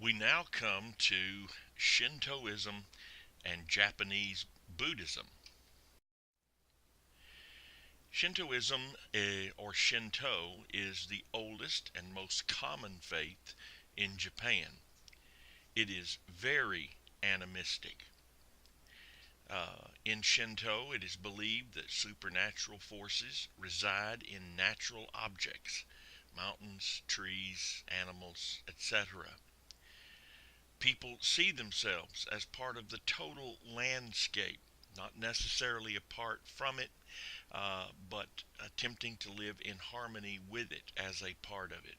We now come to Shintoism and Japanese Buddhism. Shintoism, or Shinto, is the oldest and most common faith in Japan. It is very animistic. In Shinto, it is believed that supernatural forces reside in natural objects, mountains, trees, animals, etc. People see themselves as part of the total landscape, not necessarily apart from it, but attempting to live in harmony with it as a part of it.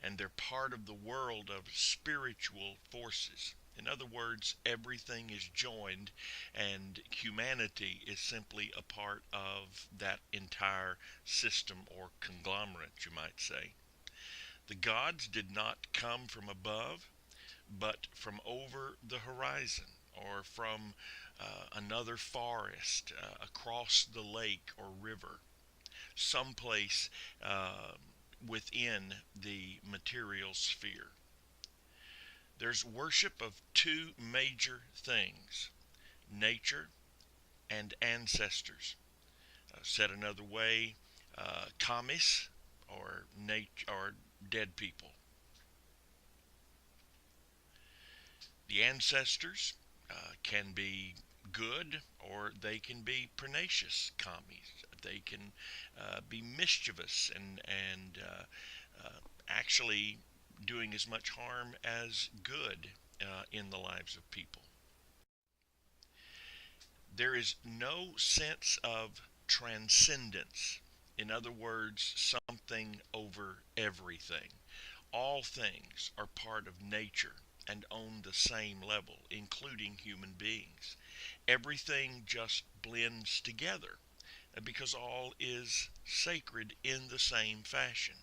And they're part of the world of spiritual forces. In other words, everything is joined, and humanity is simply a part of that entire system or conglomerate, you might say. The gods did not come from above, but from over the horizon or from another forest, across the lake or river, someplace within the material sphere. There's worship of two major things: nature and ancestors. Said another way, kamis, or dead people. The ancestors can be good or they can be pernicious commies. They can be mischievous and actually doing as much harm as good in the lives of people. There is no sense of transcendence. In other words, something over everything. All things are part of nature and on the same level, including human beings. Everything just blends together because all is sacred in the same fashion.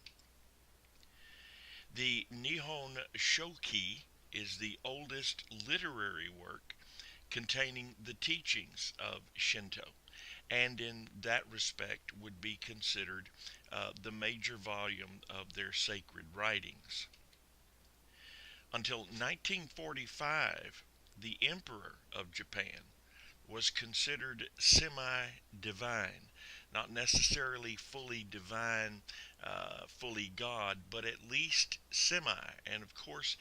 The Nihon Shoki is the oldest literary work containing the teachings of Shinto, and in that respect would be considered the major volume of their sacred writings. Until 1945, the Emperor of Japan was considered semi-divine, not necessarily fully divine, fully God, but at least semi. And of course,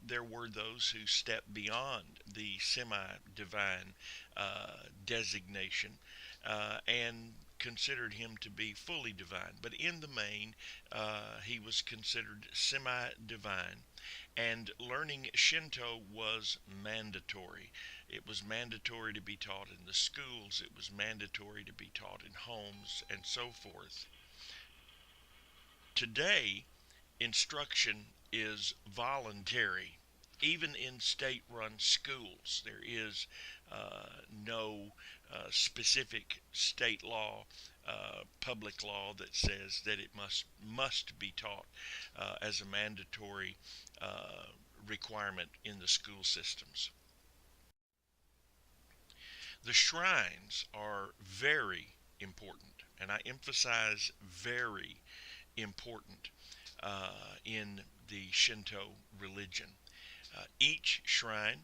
there were those who stepped beyond the semi-divine designation and considered him to be fully divine. But in the main, he was considered semi-divine, and learning Shinto was mandatory. It was mandatory to be taught in the schools, it was mandatory to be taught in homes, and so forth. Today, instruction is voluntary. Even in state run schools, there is no specific state law, public law that says that it must be taught as a mandatory requirement in the school systems. The shrines are very important, and I emphasize very important in the Shinto religion. Each shrine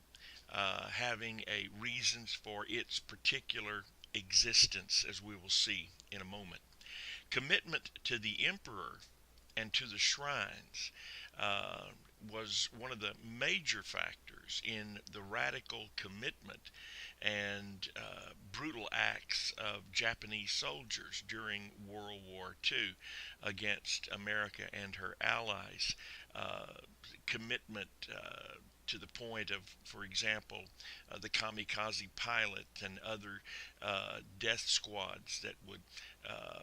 having a reasons for its particular existence, as we will see in a moment. Commitment to the emperor and to the shrines uh, was one of the major factors in the radical commitment and brutal acts of Japanese soldiers during World War II against America and her allies. Uh, Commitment to the point of, for example, the kamikaze pilot and other death squads that would,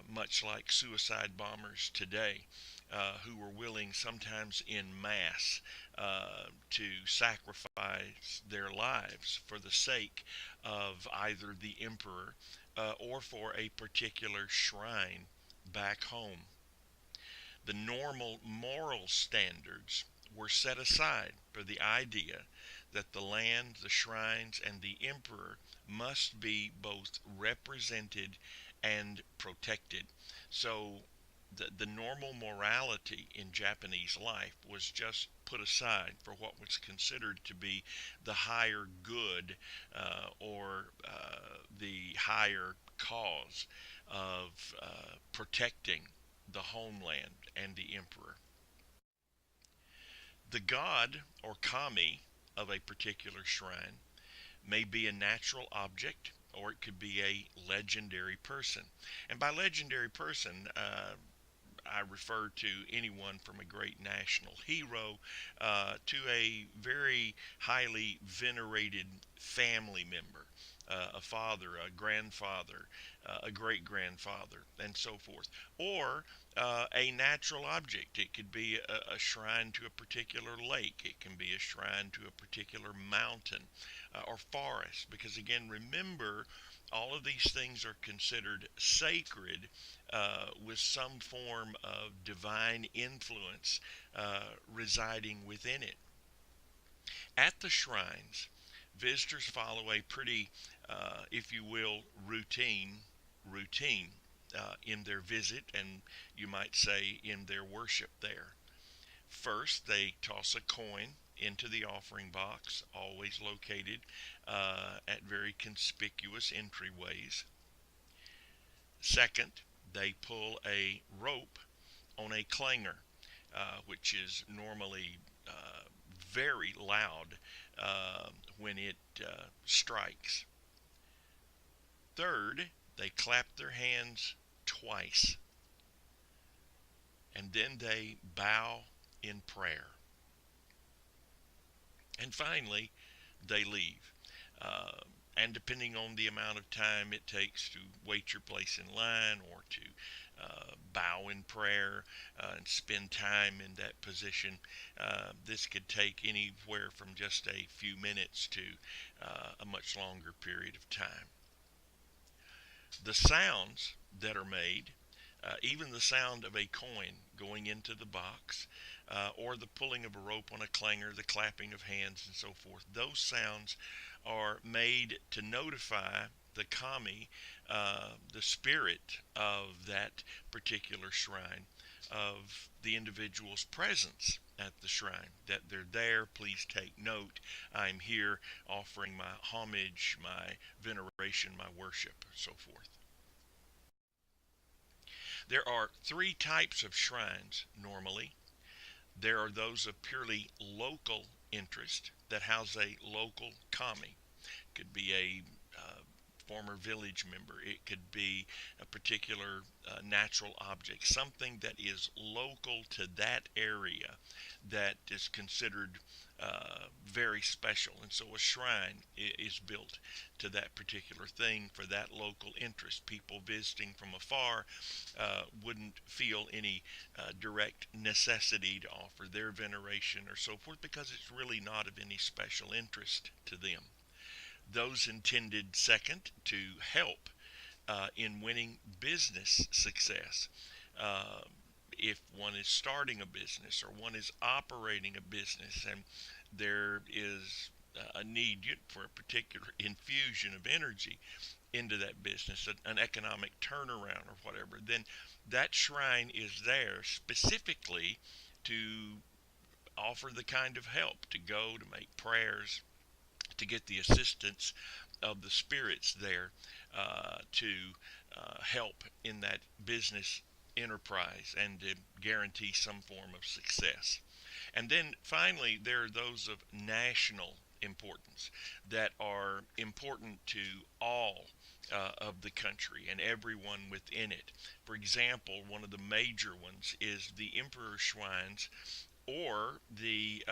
much like suicide bombers today, who were willing, sometimes in mass, to sacrifice their lives for the sake of either the emperor or for a particular shrine back home. The normal moral standards were set aside for the idea that the land, the shrines, and the emperor must be both represented and protected. So the normal morality in Japanese life was just put aside for what was considered to be the higher good or the higher cause of protecting the homeland and the emperor. The god or kami of a particular shrine may be a natural object or it could be a legendary person. And by legendary person, I refer to anyone from a great national hero to a very highly venerated family member, a father, a grandfather, a great grandfather, and so forth. Or a natural object. It could be a shrine to a particular lake, it can be a shrine to a particular mountain or forest. Because again, remember, all of these things are considered sacred with some form of divine influence residing within it. At the shrines, visitors follow a pretty, if you will, routine in their visit, and you might say in their worship there. First, they toss a coin into the offering box, always located at very conspicuous entryways. Second, they pull a rope on a clanger, which is normally very loud when it strikes. Third, they clap their hands twice, and then they bow in prayer. And finally, they leave. Uh, and depending on the amount of time it takes to wait your place in line or to bow in prayer and spend time in that position, this could take anywhere from just a few minutes to a much longer period of time. The sounds that are made, even the sound of a coin going into the box, or the pulling of a rope on a clanger, the clapping of hands, and so forth, those sounds are made to notify the kami, the spirit of that particular shrine, of the individual's presence at the shrine, that they're there. Please take note. I'm here offering my homage, my veneration, my worship, so forth. There are three types of shrines normally. There are those of purely local interest that house a local kami. It could be a former village member. It could be a particular natural object, something that is local to that area that is considered very special. And so a shrine is built to that particular thing for that local interest. People visiting from afar wouldn't feel any direct necessity to offer their veneration or so forth because it's really not of any special interest to them. Those intended, second, to help in winning business success. Uh, if one is starting a business or one is operating a business and there is a need for a particular infusion of energy into that business, an economic turnaround or whatever, then that shrine is there specifically to offer the kind of help, to go to make prayers, to get the assistance of the spirits there to help in that business enterprise and to guarantee some form of success. And then finally, there are those of national importance that are important to all of the country and everyone within it. For example, one of the major ones is the Emperor Shrines or the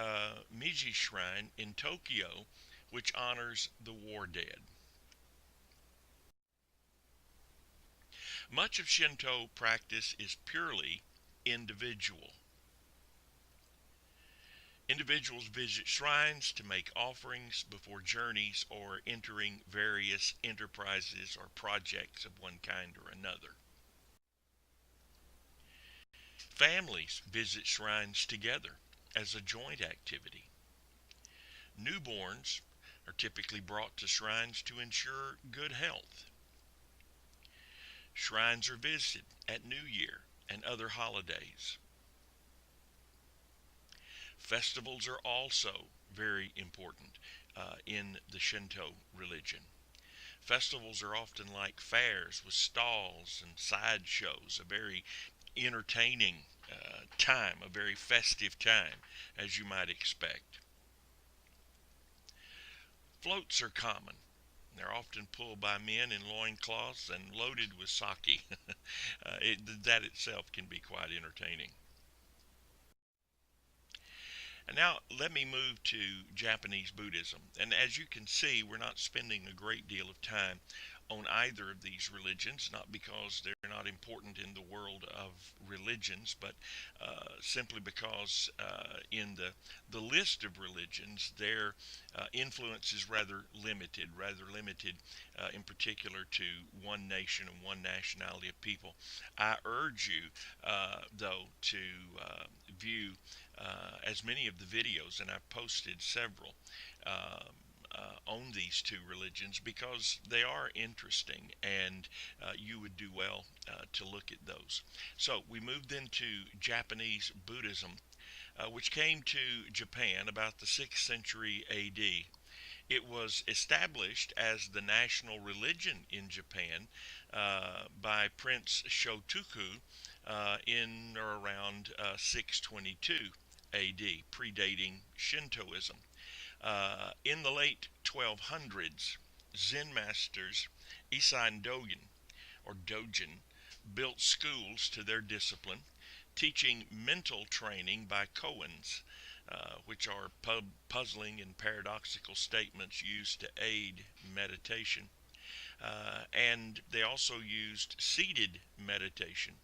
Meiji Shrine in Tokyo, which honors the war dead. Much of Shinto practice is purely individual. Individuals visit shrines to make offerings before journeys or entering various enterprises or projects of one kind or another. Families visit shrines together as a joint activity. Newborns are typically brought to shrines to ensure good health. Shrines are visited at New Year and other holidays. Festivals are also very important in the Shinto religion. Festivals are often like fairs with stalls and sideshows, a very entertaining time, a very festive time, as you might expect. Floats are common. They're often pulled by men in loincloths and loaded with sake. That itself can be quite entertaining. And now let me move to Japanese Buddhism. And as you can see, we're not spending a great deal of time on either of these religions, not because they're not important in the world of religions, but simply because in the list of religions, their influence is rather limited in particular to one nation and one nationality of people. I urge you, though, to view as many of the videos, and I've posted several on these two religions because they are interesting, and you would do well to look at those. So we moved into Japanese Buddhism, which came to Japan about the 6th century AD. It was established as the national religion in Japan by Prince Shotoku in or around 622 AD, predating Shintoism. In the late 1200s, Zen masters Isai Dogen, or Dogen, built schools to their discipline, teaching mental training by koans, which are puzzling and paradoxical statements used to aid meditation. And they also used seated meditation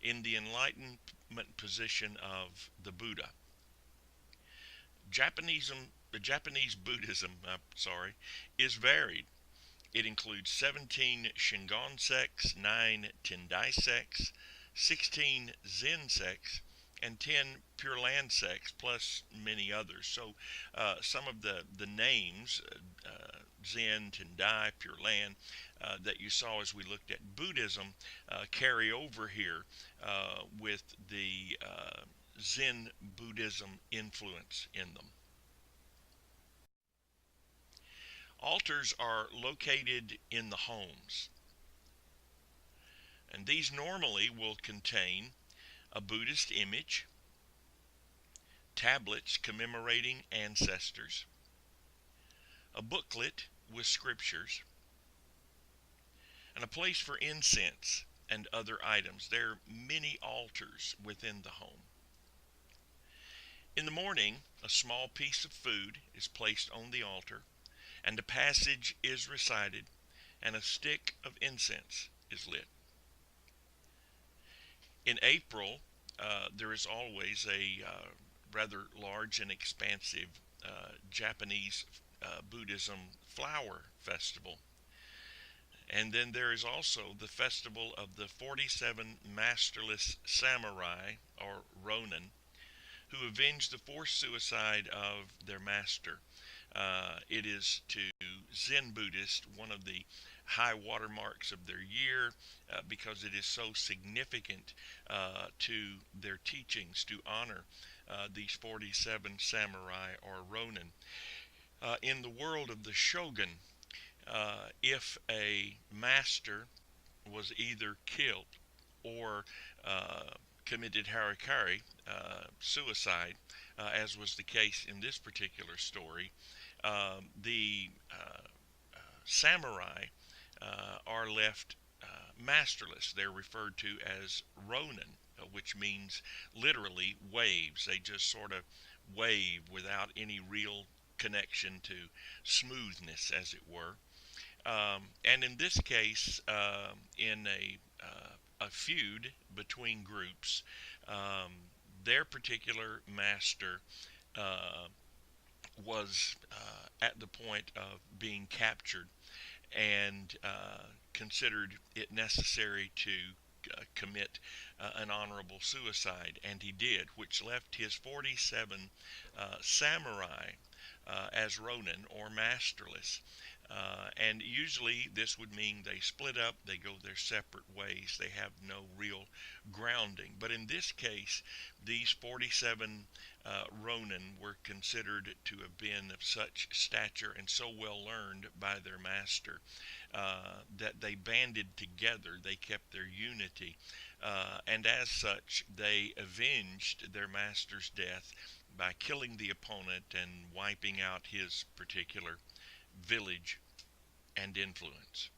in the enlightenment position of the Buddha. Japanese Buddhism, is varied. It includes 17 Shingon sects, 9 Tendai sects, 16 Zen sects, and 10 Pure Land sects, plus many others. So some of the names, Zen, Tendai, Pure Land, that you saw as we looked at Buddhism, carry over here with the Zen Buddhism influence in them. Altars are located in the homes, and these normally will contain a Buddhist image, tablets commemorating ancestors, a booklet with scriptures, and a place for incense and other items. There are many altars within the home. In the morning, a small piece of food is placed on the altar, and a passage is recited, and a stick of incense is lit. In April, there is always a rather large and expansive Japanese Buddhism flower festival. And then there is also the festival of the 47 masterless samurai, or ronin, who avenged the forced suicide of their master. It is to Zen Buddhists one of the high watermarks of their year because it is so significant to their teachings to honor these 47 samurai, or ronin. In the world of the shogun, if a master was either killed or committed harakiri, suicide, as was the case in this particular story, the samurai are left masterless. They're referred to as ronin, which means literally waves. They just sort of wave without any real connection to smoothness, as it were. And in this case, in a feud between groups, their particular master was at the point of being captured, and considered it necessary to commit an honorable suicide, and he did, which left his 47 samurai as ronin, or masterless. And usually this would mean they split up, they go their separate ways, they have no real grounding. But in this case, these 47 Ronin were considered to have been of such stature and so well learned by their master that they banded together, they kept their unity, and as such, they avenged their master's death by killing the opponent and wiping out his particular village and influence.